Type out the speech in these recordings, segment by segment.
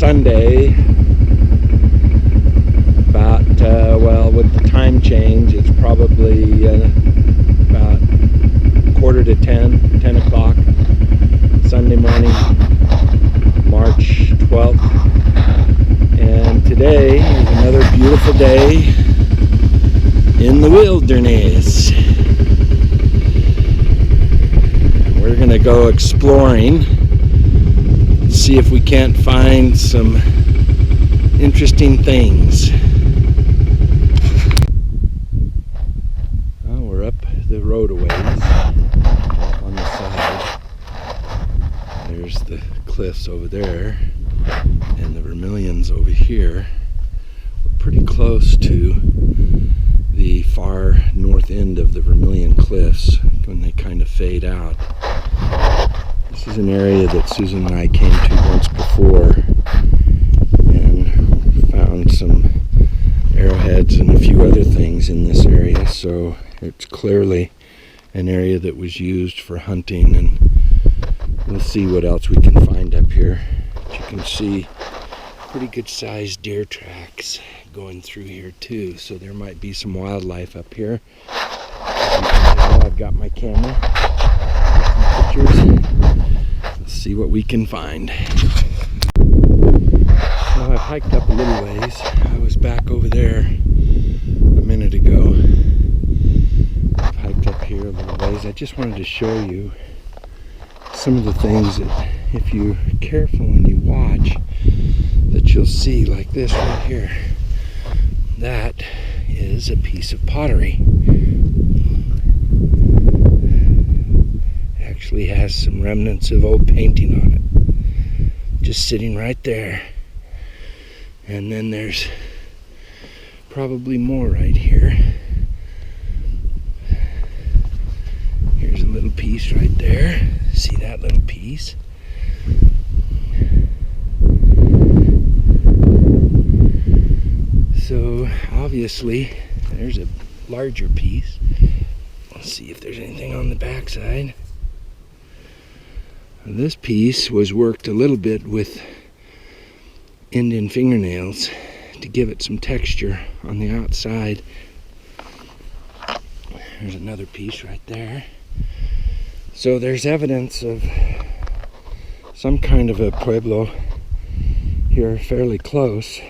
Sunday, about, well, with the time change, it's probably about 10 o'clock, Sunday morning, March 12th. And today is another beautiful day in the wilderness. We're gonna go exploring, see if we can't find some interesting things. Well, we're up the road a ways on the side. There's the cliffs over there and the Vermillions over here. We're pretty close to the far north end of the Vermillion Cliffs when they kind of fade out. This is an area that Susan and I came to once before and found some arrowheads and a few other things in this area, so it's clearly an area that was used for hunting, and we'll see what else we can find up here. As you can see, pretty good sized deer tracks going through here too, so there might be some wildlife up here. As you can tell, I've got my camera, some pictures. Let's see what we can find. Well, I've hiked up a little ways. I was back over there a minute ago. I've hiked up here a little ways. I just wanted to show you some of the things that, if you're careful and you watch, that you'll see, like this right here. That is a piece of pottery. It actually has some remnants of old painting on it, just sitting right there. And then there's probably more right here. Here's a little piece right there. See that little piece? So obviously there's a larger piece. Let's see if there's anything on the backside. This piece was worked a little bit with Indian fingernails to give it some texture on the outside. There's another piece right there. So there's evidence of some kind of a Pueblo here fairly close.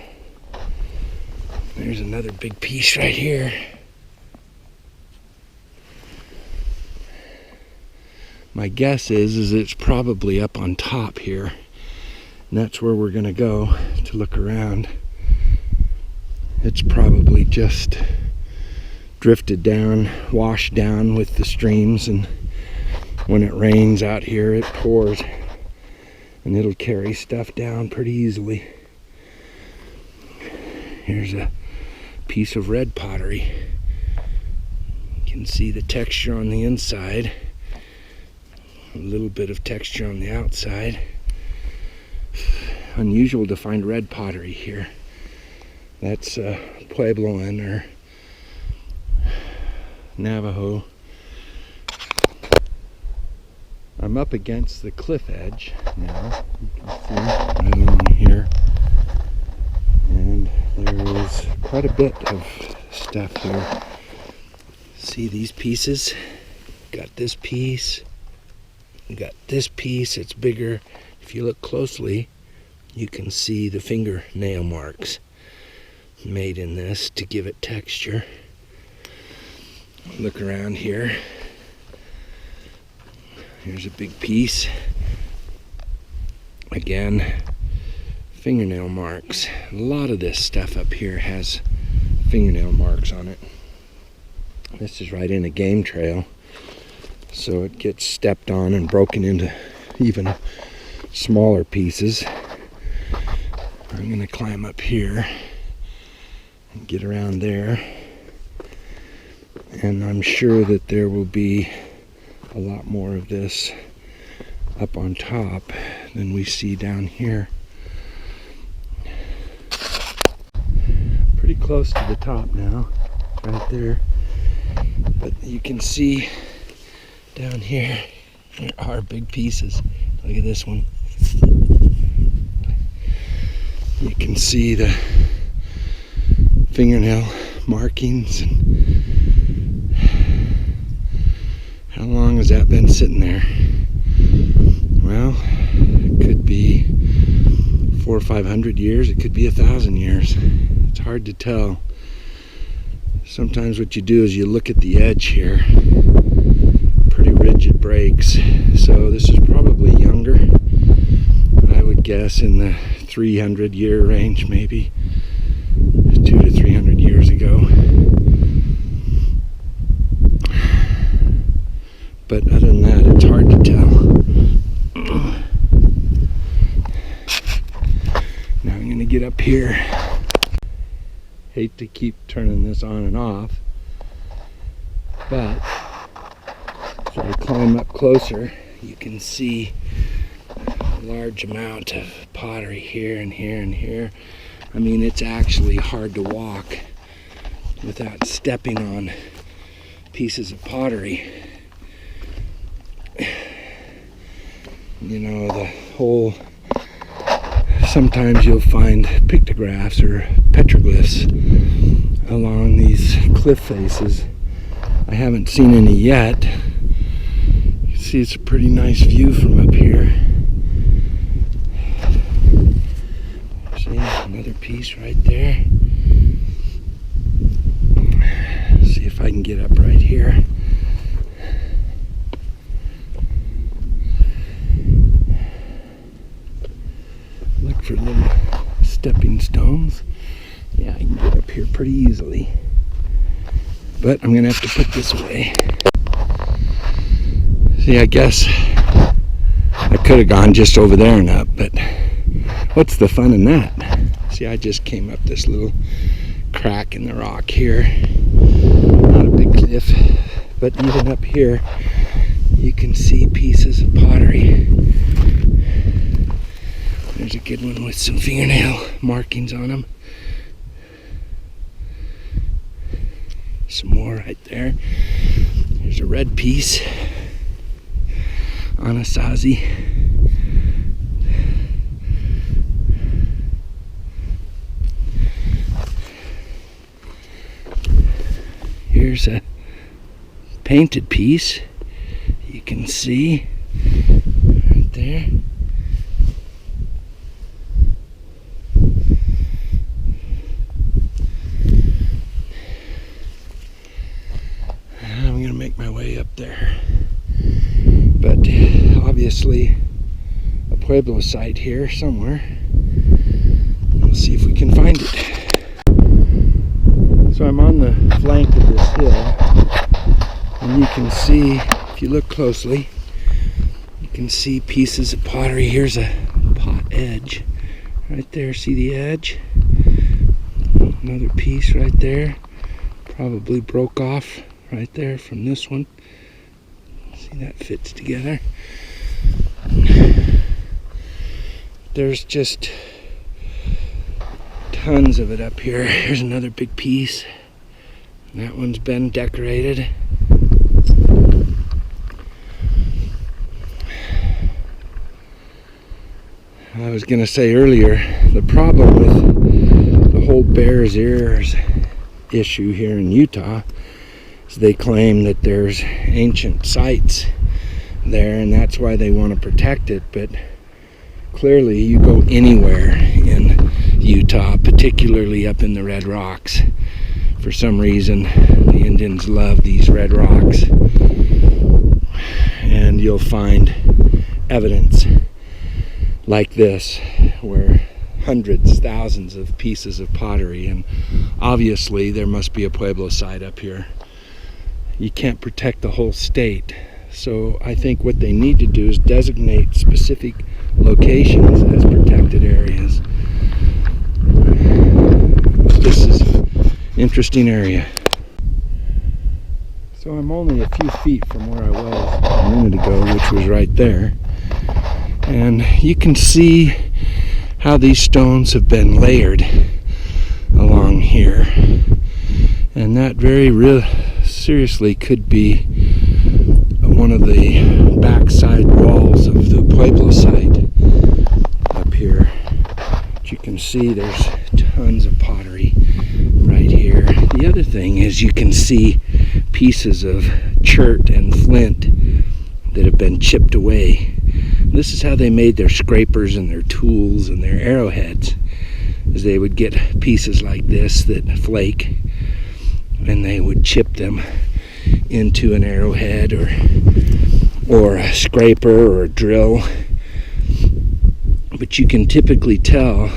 There's another big piece right here. My guess is it's probably up on top here. And that's where we're gonna go to look around. It's probably just drifted down, washed down with the streams, and when it rains out here it pours and it'll carry stuff down pretty easily. Here's a piece of red pottery. You can see the texture on the inside, a little bit of texture on the outside. Unusual to find red pottery here. That's Puebloan or Navajo. I'm up against the cliff edge now. You can see right along here. And there is quite a bit of stuff here. See these pieces? Got this piece. Got this piece. It's bigger. If you look closely, you can see the fingernail marks made in this to give it texture. Look around here. Here's a big piece. Again, fingernail marks. A lot of this stuff up here has fingernail marks on it. This is right in a game trail, so it gets stepped on and broken into even smaller pieces. I'm gonna climb up here and get around there, and I'm sure that there will be a lot more of this up on top than we see down here. Pretty close to the top now, right there. But you can see down here, there are big pieces. Look at this one. You can see the fingernail markings. And how long has that been sitting there? Well, it could be 400 or 500 years. It could be 1,000 years. It's hard to tell. Sometimes what you do is you look at the edge here. Pretty rigid breaks. So this is probably younger. I would guess in the 300-year range, maybe 200 to 300 years ago. But other than that, it's hard to tell. Now I'm going to get up here. Hate to keep turning this on and off, but as I climb up closer, you can see a large amount of pottery here and here and here. I mean, it's actually hard to walk without stepping on pieces of pottery. You know, the whole, sometimes you'll find pictographs or petroglyphs along these cliff faces. I haven't seen any yet. You can see it's a pretty nice view from up here. See, another piece right there. See if I can get up right here. Look for little stepping stones. Yeah, I can get up here pretty easily. But I'm gonna have to put this away. See, I guess I could have gone just over there and up, but what's the fun in that? See, I just came up this little crack in the rock here. Not a big cliff, but even up here, you can see pieces of pottery. There's a good one with some fingernail markings on them. Some more right there. There's a red piece on a sazi. Here's a painted piece. You can see right there. I'm gonna make my way up there, but obviously a Pueblo site here somewhere. We'll see if we can find it. So I'm on the flank of this hill, and you can see, if you look closely, you can see pieces of pottery. Here's a pot edge right there. See the edge? Another piece right there, probably broke off right there from this one. See, that fits together. There's just tons of it up here. Here's another big piece. And that one's been decorated. I was going to say earlier, the problem with the whole Bears Ears issue here in Utah, they claim that there's ancient sites there, and that's why they want to protect it. But clearly, you go anywhere in Utah, particularly up in the Red Rocks, for some reason the Indians love these red rocks, and you'll find evidence like this where hundreds, thousands of pieces of pottery, and obviously there must be a Pueblo site up here. You can't protect the whole state. So I think what they need to do is designate specific locations as protected areas. This is an interesting area. So I'm only a few feet from where I was a minute ago, which was right there. And you can see how these stones have been layered along here. And that very seriously could be one of the backside walls of the Pueblo site up here. But you can see see there's tons of pottery right here. The other thing is you can see pieces of chert and flint that have been chipped away. This is how they made their scrapers and their tools and their arrowheads, is they would get pieces like this that flake, and they would chip them into an arrowhead or a scraper or a drill. But you can typically tell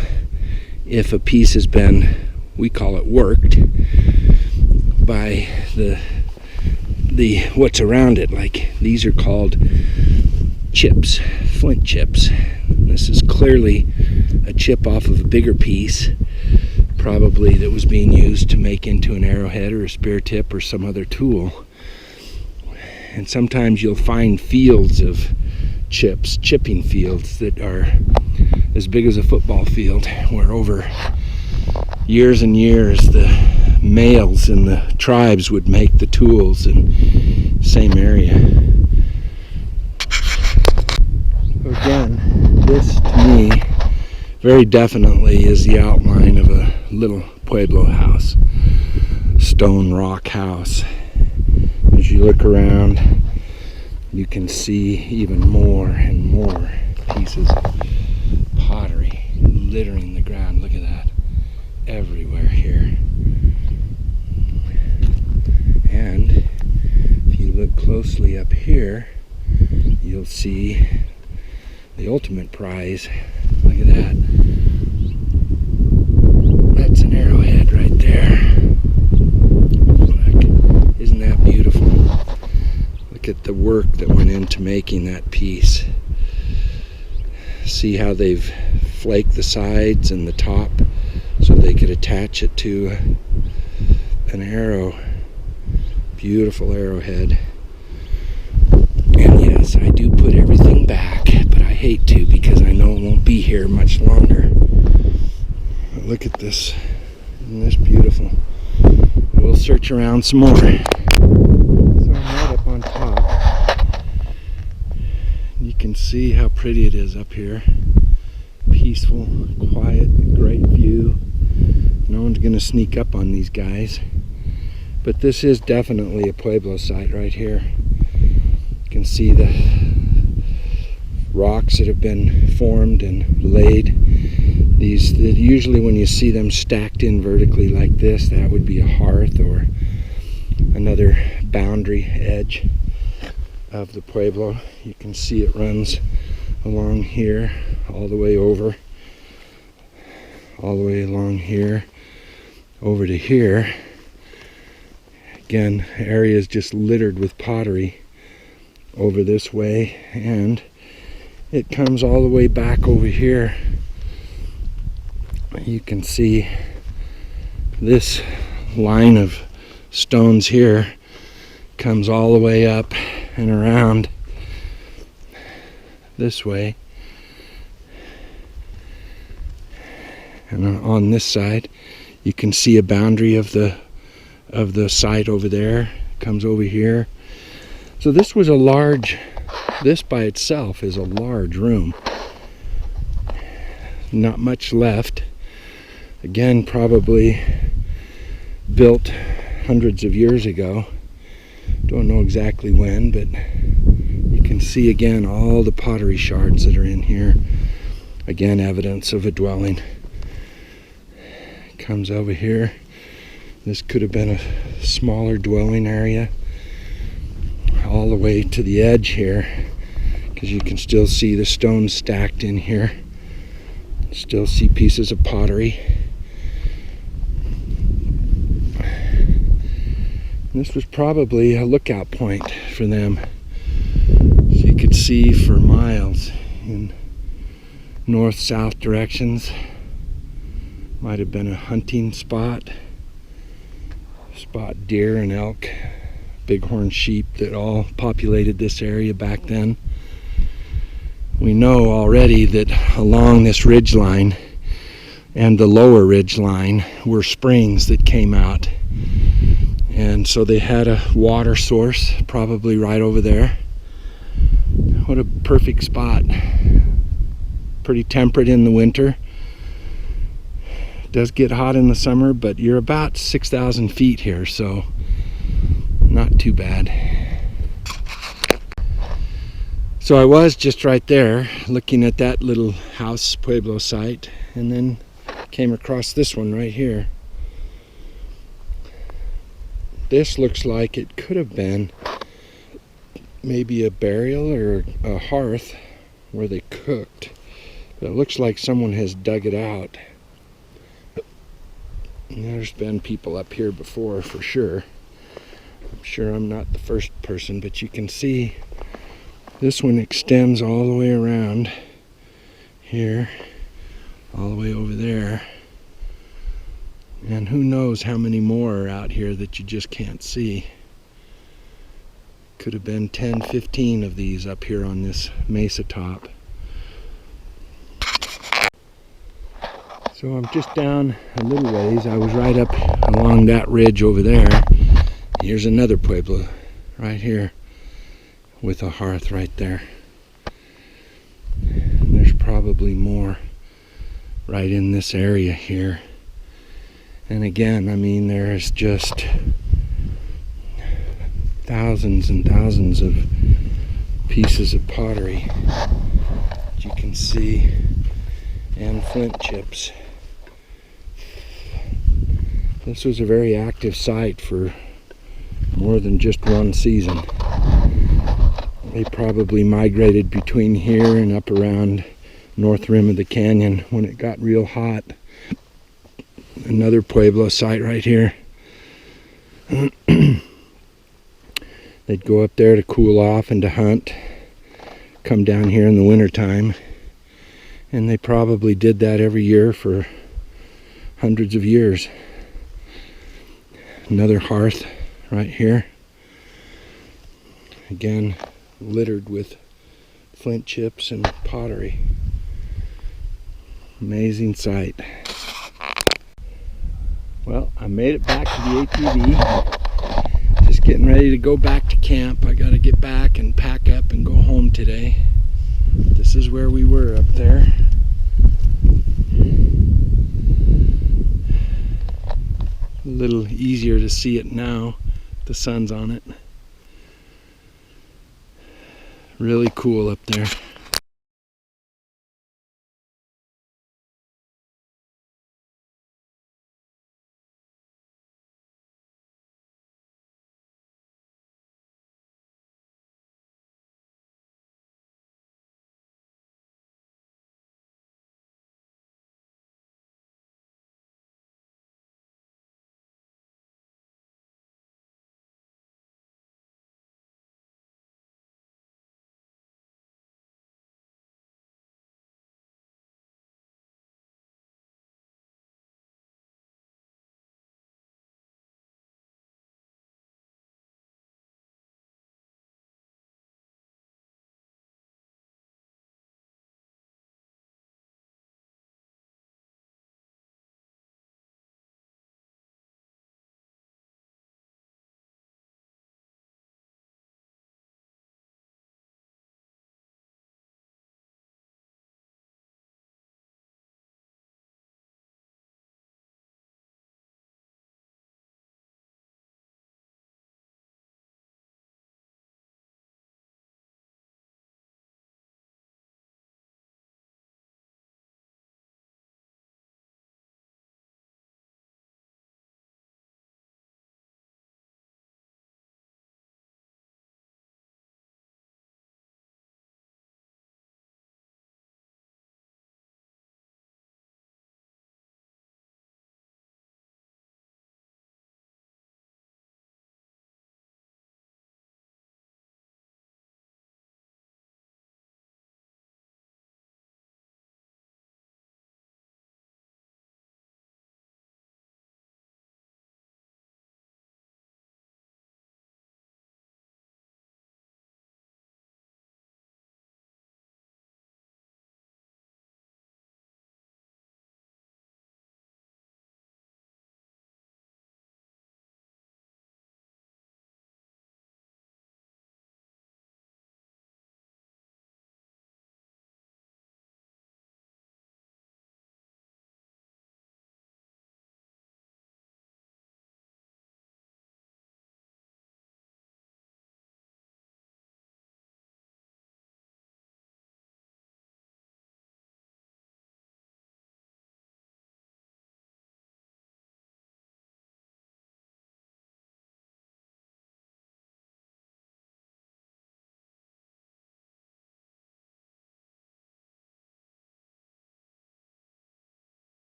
if a piece has been, we call it worked, by the what's around it. Like these are called chips, flint chips. This is clearly a chip off of a bigger piece, probably that was being used to make into an arrowhead or a spear tip or some other tool. And sometimes you'll find fields of chips, chipping fields that are as big as a football field, where over years and years the males in the tribes would make the tools in the same area. So again, this to me very definitely is the outline of a little Pueblo house, stone rock house. As you look around, you can see even more and more pieces of pottery littering the ground. Look at that, everywhere here. And if you look closely up here, you'll see the ultimate prize. Look at that. That's an arrowhead right there. Look, isn't that beautiful? Look at the work that went into making that piece. See how they've flaked the sides and the top so they could attach it to an arrow. Beautiful arrowhead. And yes, I do put everything back, but I hate to because I know it won't be here much longer. But look at this. Isn't this beautiful? We'll search around some more. So I'm right up on top. You can see how pretty it is up here. Peaceful, quiet, great view. No one's going to sneak up on these guys. But this is definitely a Pueblo site right here. You can see the rocks that have been formed and laid. These, usually when you see them stacked in vertically like this, that would be a hearth or another boundary edge of the Pueblo. You can see it runs along here, all the way over, all the way along here, over to here. Again, area is just littered with pottery over this way, and it comes all the way back over here. You can see this line of stones here comes all the way up and around this way, and on this side you can see a boundary of the site over there. Comes over here. So this was a large, this by itself is a large room. Not much left. Again, probably built hundreds of years ago. Don't know exactly when, but you can see again all the pottery shards that are in here. Again, evidence of a dwelling. Comes over here. This could have been a smaller dwelling area all the way to the edge here, because you can still see the stones stacked in here. Still see pieces of pottery. This was probably a lookout point for them, so you could see for miles in north-south directions. Might have been a hunting spot. Spot deer and elk, bighorn sheep that all populated this area back then. We know already that along this ridge line and the lower ridge line were springs that came out, and so they had a water source probably right over there. What a perfect spot. Pretty temperate in the winter, It does get hot in the summer, but you're about 6,000 feet here, so not too bad. So I was just right there looking at that little house Pueblo site, and then came across this one right here. This looks like it could have been maybe a burial or a hearth where they cooked. But it looks like someone has dug it out. And there's been people up here before for sure. I'm sure I'm not the first person, but you can see this one extends all the way around here, all the way over there. And who knows how many more are out here that you just can't see. Could have been 10, 15 of these up here on this mesa top. So I'm just down a little ways. I was right up along that ridge over there. Here's another Pueblo right here with a hearth right there. And there's probably more right in this area here. And again, I mean, there's just thousands and thousands of pieces of pottery that you can see, and flint chips. This was a very active site for more than just one season. They probably migrated between here and up around north rim of the canyon when it got real hot. Another Pueblo site right here. They'd go up there to cool off and to hunt, come down here in the wintertime, and they probably did that every year for hundreds of years. Another hearth right here, again littered with flint chips and pottery. Amazing sight. Well, I made it back to the ATV. Just getting ready to go back to camp. I got to get back and pack up and go home today. This is where we were up there. A little easier to see it now. The sun's on it. Really cool up there.